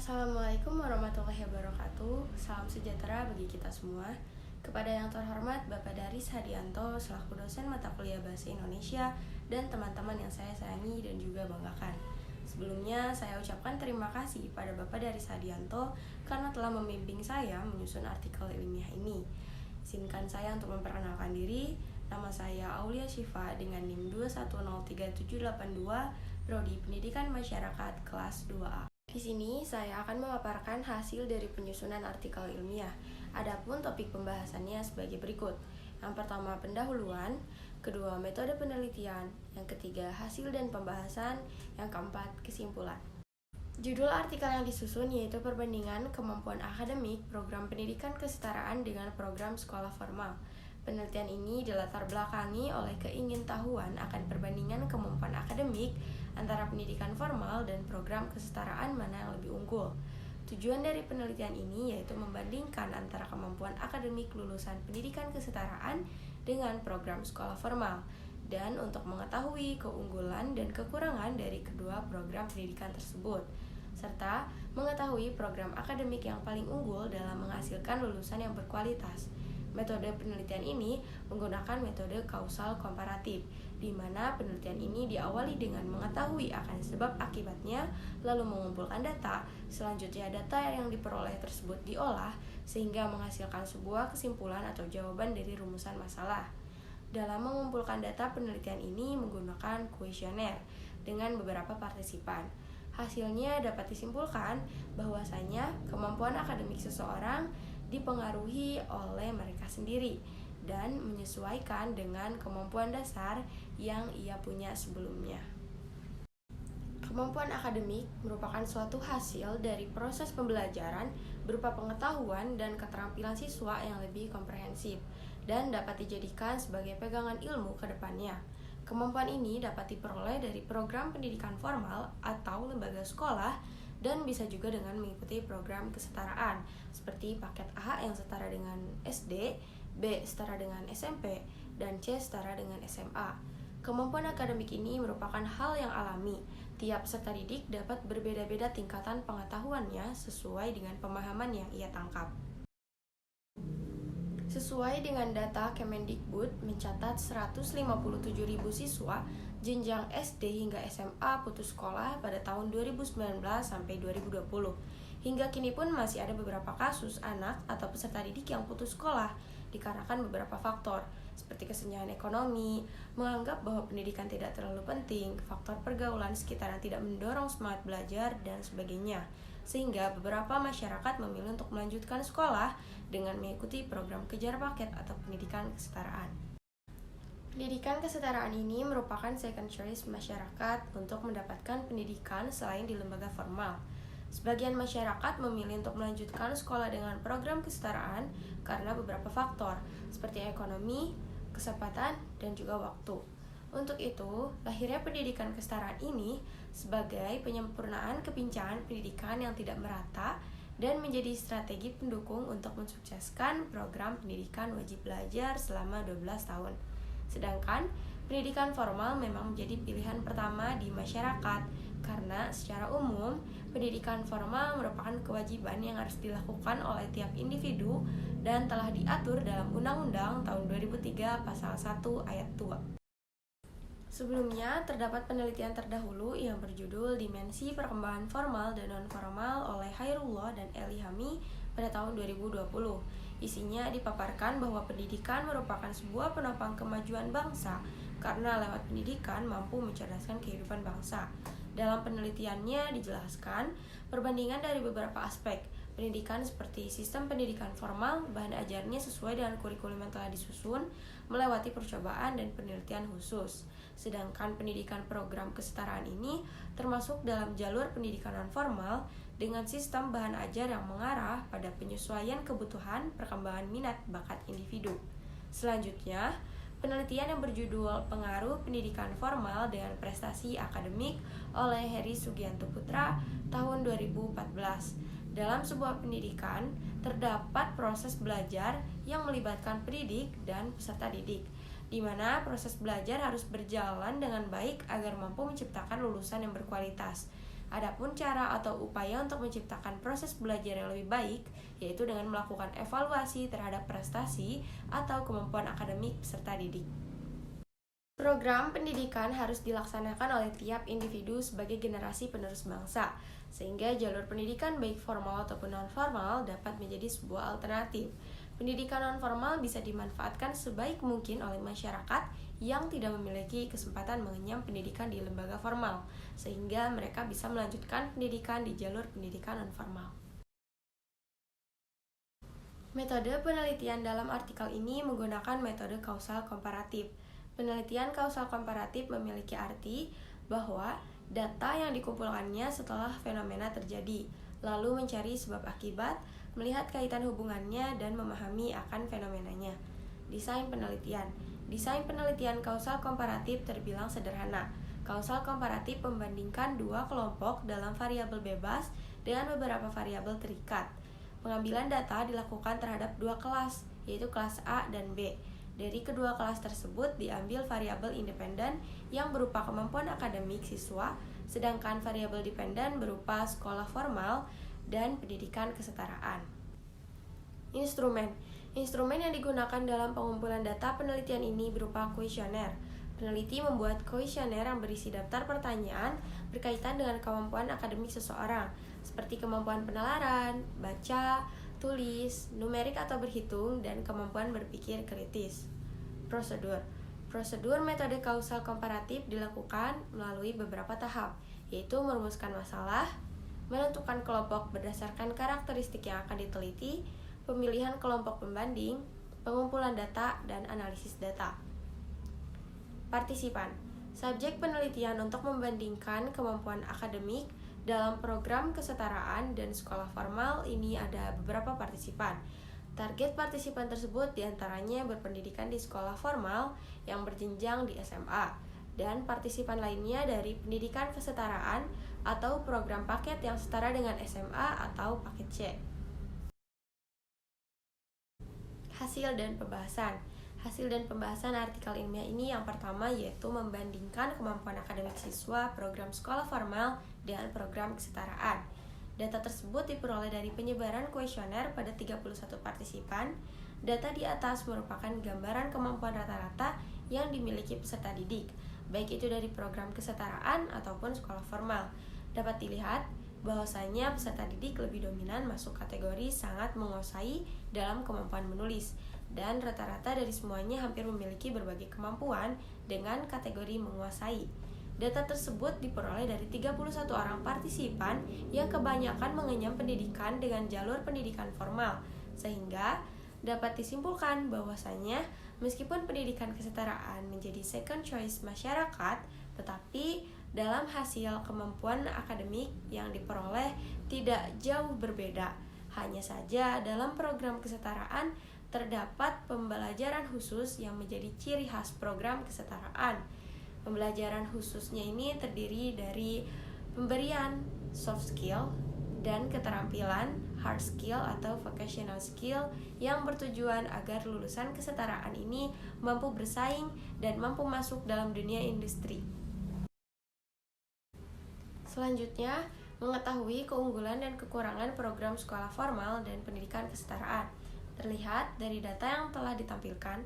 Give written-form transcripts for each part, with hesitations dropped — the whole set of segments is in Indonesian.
Assalamualaikum warahmatullahi wabarakatuh. Salam sejahtera bagi kita semua. Kepada yang terhormat Bapak Daris Hadianto selaku dosen mata kuliah Bahasa Indonesia dan teman-teman yang saya sayangi dan juga banggakan. Sebelumnya saya ucapkan terima kasih pada Bapak Daris Hadianto karena telah membimbing saya menyusun artikel ilmiah ini. Izinkan saya untuk memperkenalkan diri. Nama saya Aulia Syifa dengan NIM 2103782, Prodi Pendidikan Masyarakat kelas 2A. Di sini saya akan memaparkan hasil dari penyusunan artikel ilmiah. Adapun topik pembahasannya sebagai berikut. Yang pertama pendahuluan, kedua metode penelitian, yang ketiga hasil dan pembahasan, yang keempat kesimpulan. Judul artikel yang disusun yaitu perbandingan kemampuan akademik program pendidikan kesetaraan dengan program sekolah formal. Penelitian ini dilatar belakangi oleh keingintahuan akan perbandingan kemampuan akademik antara pendidikan formal dan program kesetaraan mana yang lebih unggul. Tujuan dari penelitian ini yaitu membandingkan antara kemampuan akademik lulusan pendidikan kesetaraan dengan program sekolah formal dan untuk mengetahui keunggulan dan kekurangan dari kedua program pendidikan tersebut, serta mengetahui program akademik yang paling unggul dalam menghasilkan lulusan yang berkualitas. Metode penelitian ini menggunakan metode kausal komparatif, di mana penelitian ini diawali dengan mengetahui akan sebab akibatnya, lalu mengumpulkan data. Selanjutnya data yang diperoleh tersebut diolah sehingga menghasilkan sebuah kesimpulan atau jawaban dari rumusan masalah. Dalam mengumpulkan data, penelitian ini menggunakan kuesioner dengan beberapa partisipan. Hasilnya dapat disimpulkan bahwasanya kemampuan akademik seseorang dipengaruhi oleh mereka sendiri dan menyesuaikan dengan kemampuan dasar yang ia punya sebelumnya. Kemampuan akademik merupakan suatu hasil dari proses pembelajaran berupa pengetahuan dan keterampilan siswa yang lebih komprehensif dan dapat dijadikan sebagai pegangan ilmu ke depannya. Kemampuan ini dapat diperoleh dari program pendidikan formal atau lembaga sekolah dan bisa juga dengan mengikuti program kesetaraan seperti paket A yang setara dengan SD, B setara dengan SMP, dan C setara dengan SMA. Kemampuan akademik ini merupakan hal yang alami. Tiap peserta didik dapat berbeda-beda tingkatan pengetahuannya sesuai dengan pemahaman yang ia tangkap. Sesuai dengan data Kemendikbud mencatat 157.000 siswa jenjang SD hingga SMA putus sekolah pada tahun 2019 sampai 2020. Hingga kini pun masih ada beberapa kasus anak atau peserta didik yang putus sekolah dikarenakan beberapa faktor seperti kesenjangan ekonomi, menganggap bahwa pendidikan tidak terlalu penting, faktor pergaulan sekitar yang tidak mendorong semangat belajar, dan sebagainya. Sehingga beberapa masyarakat memilih untuk melanjutkan sekolah dengan mengikuti program kejar paket atau pendidikan kesetaraan. Pendidikan kesetaraan ini merupakan second choice masyarakat untuk mendapatkan pendidikan selain di lembaga formal. Sebagian masyarakat memilih untuk melanjutkan sekolah dengan program kesetaraan karena beberapa faktor, seperti ekonomi, kesempatan, dan juga waktu. Untuk itu, lahirnya pendidikan kesetaraan ini sebagai penyempurnaan kepincangan pendidikan yang tidak merata dan menjadi strategi pendukung untuk mensukseskan program pendidikan wajib belajar selama 12 tahun. Sedangkan pendidikan formal memang menjadi pilihan pertama di masyarakat karena secara umum pendidikan formal merupakan kewajiban yang harus dilakukan oleh tiap individu dan telah diatur dalam Undang-Undang tahun 2003 pasal 1 ayat 2. Sebelumnya, terdapat penelitian terdahulu yang berjudul Dimensi Perkembangan Formal dan Non-Formal oleh Hairullah dan Elihami pada tahun 2020. Isinya dipaparkan bahwa pendidikan merupakan sebuah penopang kemajuan bangsa karena lewat pendidikan mampu mencerdaskan kehidupan bangsa. Dalam penelitiannya dijelaskan perbandingan dari beberapa aspek pendidikan seperti sistem pendidikan formal, bahan ajarnya sesuai dengan kurikulum yang telah disusun, melewati percobaan dan penelitian khusus. Sedangkan pendidikan program kesetaraan ini termasuk dalam jalur pendidikan non-formal dengan sistem bahan ajar yang mengarah pada penyesuaian kebutuhan perkembangan minat bakat individu. Selanjutnya, penelitian yang berjudul Pengaruh Pendidikan Formal dengan Prestasi Akademik oleh Heri Sugianto Putra tahun 2014. Dalam sebuah pendidikan, terdapat proses belajar yang melibatkan pendidik dan peserta didik, di mana proses belajar harus berjalan dengan baik agar mampu menciptakan lulusan yang berkualitas. Adapun cara atau upaya untuk menciptakan proses belajar yang lebih baik, yaitu dengan melakukan evaluasi terhadap prestasi atau kemampuan akademik peserta didik. Program pendidikan harus dilaksanakan oleh tiap individu sebagai generasi penerus bangsa, sehingga jalur pendidikan baik formal ataupun non-formal dapat menjadi sebuah alternatif. Pendidikan non-formal bisa dimanfaatkan sebaik mungkin oleh masyarakat yang tidak memiliki kesempatan mengenyam pendidikan di lembaga formal, sehingga mereka bisa melanjutkan pendidikan di jalur pendidikan non-formal. Metode penelitian dalam artikel ini menggunakan metode kausal komparatif. Penelitian kausal komparatif memiliki arti bahwa data yang dikumpulkannya setelah fenomena terjadi, lalu mencari sebab akibat, melihat kaitan hubungannya, dan memahami akan fenomenanya. Desain penelitian. Desain penelitian kausal komparatif terbilang sederhana. Kausal komparatif membandingkan dua kelompok dalam variabel bebas dengan beberapa variabel terikat. Pengambilan data dilakukan terhadap dua kelas, yaitu kelas A dan B. Dari kedua kelas tersebut diambil variabel independen yang berupa kemampuan akademik siswa, sedangkan variabel dependen berupa sekolah formal dan pendidikan kesetaraan. Instrumen yang digunakan dalam pengumpulan data penelitian ini berupa kuesioner. Peneliti membuat kuesioner yang berisi daftar pertanyaan berkaitan dengan kemampuan akademik seseorang, seperti kemampuan penalaran, baca, tulis, numerik atau berhitung, dan kemampuan berpikir kritis. Prosedur metode kausal komparatif dilakukan melalui beberapa tahap, yaitu merumuskan masalah, menentukan kelompok berdasarkan karakteristik yang akan diteliti, pemilihan kelompok pembanding, pengumpulan data, dan analisis data. Partisipan. Subjek penelitian untuk membandingkan kemampuan akademik dalam program kesetaraan dan sekolah formal ini ada beberapa partisipan. Target partisipan tersebut diantaranya berpendidikan di sekolah formal yang berjenjang di SMA, dan partisipan lainnya dari pendidikan kesetaraan atau program paket yang setara dengan SMA atau paket C. Hasil dan pembahasan artikel ilmiah ini yang pertama yaitu membandingkan kemampuan akademik siswa program sekolah formal dengan program kesetaraan. Data tersebut diperoleh dari penyebaran kuesioner pada 31 partisipan. Data di atas merupakan gambaran kemampuan rata-rata yang dimiliki peserta didik, baik itu dari program kesetaraan ataupun sekolah formal. Dapat dilihat bahwasanya peserta didik lebih dominan masuk kategori sangat menguasai dalam kemampuan menulis, dan rata-rata dari semuanya hampir memiliki berbagai kemampuan dengan kategori menguasai. Data tersebut diperoleh dari 31 orang partisipan yang kebanyakan mengenyam pendidikan dengan jalur pendidikan formal, sehingga dapat disimpulkan bahwasanya meskipun pendidikan kesetaraan menjadi second choice masyarakat, tetapi dalam hasil kemampuan akademik yang diperoleh tidak jauh berbeda. Hanya saja dalam program kesetaraan terdapat pembelajaran khusus yang menjadi ciri khas program kesetaraan. Pembelajaran khususnya ini terdiri dari pemberian soft skill dan keterampilan hard skill atau vocational skill yang bertujuan agar lulusan kesetaraan ini mampu bersaing dan mampu masuk dalam dunia industri. Selanjutnya, mengetahui keunggulan dan kekurangan program sekolah formal dan pendidikan kesetaraan. Terlihat dari data yang telah ditampilkan,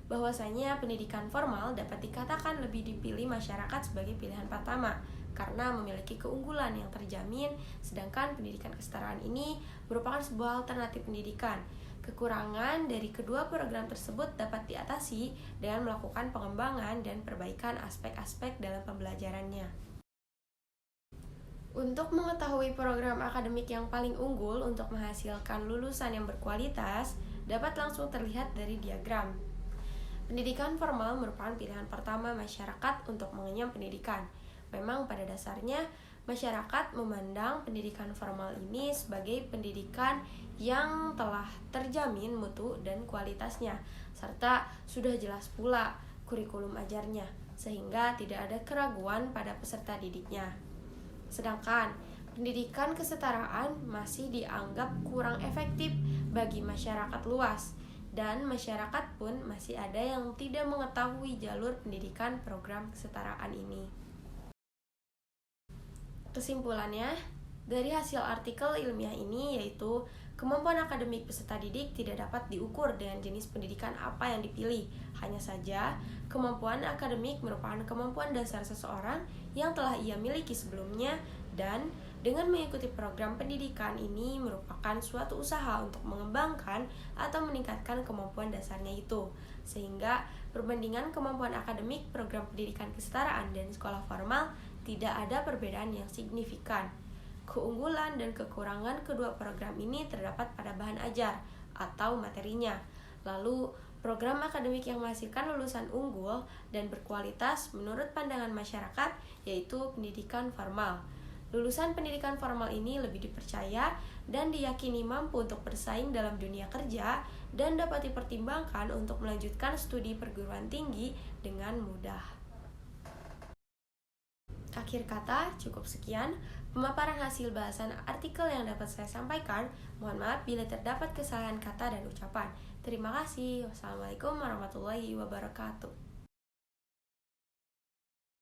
bahwasanya pendidikan formal dapat dikatakan lebih dipilih masyarakat sebagai pilihan pertama karena memiliki keunggulan yang terjamin, sedangkan pendidikan kesetaraan ini merupakan sebuah alternatif pendidikan. Kekurangan dari kedua program tersebut dapat diatasi dengan melakukan pengembangan dan perbaikan aspek-aspek dalam pembelajarannya. Untuk mengetahui program akademik yang paling unggul untuk menghasilkan lulusan yang berkualitas, dapat langsung terlihat dari diagram. Pendidikan formal merupakan pilihan pertama masyarakat untuk mengenyam pendidikan. Memang pada dasarnya, masyarakat memandang pendidikan formal ini sebagai pendidikan yang telah terjamin mutu dan kualitasnya, serta sudah jelas pula kurikulum ajarnya, sehingga tidak ada keraguan pada peserta didiknya. Sedangkan pendidikan kesetaraan masih dianggap kurang efektif bagi masyarakat luas, dan masyarakat pun masih ada yang tidak mengetahui jalur pendidikan program kesetaraan ini. Kesimpulannya, dari hasil artikel ilmiah ini yaitu kemampuan akademik peserta didik tidak dapat diukur dengan jenis pendidikan apa yang dipilih. Hanya saja, kemampuan akademik merupakan kemampuan dasar seseorang yang telah ia miliki sebelumnya, dan dengan mengikuti program pendidikan ini merupakan suatu usaha untuk mengembangkan atau meningkatkan kemampuan dasarnya itu. Sehingga perbandingan kemampuan akademik program pendidikan kesetaraan dan sekolah formal tidak ada perbedaan yang signifikan. Keunggulan dan kekurangan kedua program ini terdapat pada bahan ajar atau materinya. Lalu, program akademik yang menghasilkan lulusan unggul dan berkualitas menurut pandangan masyarakat yaitu pendidikan formal. Lulusan pendidikan formal ini lebih dipercaya dan diyakini mampu untuk bersaing dalam dunia kerja dan dapat dipertimbangkan untuk melanjutkan studi perguruan tinggi dengan mudah. Akhir kata, cukup sekian pemaparan hasil bahasan artikel yang dapat saya sampaikan. Mohon maaf bila terdapat kesalahan kata dan ucapan. Terima kasih. Wassalamualaikum warahmatullahi wabarakatuh.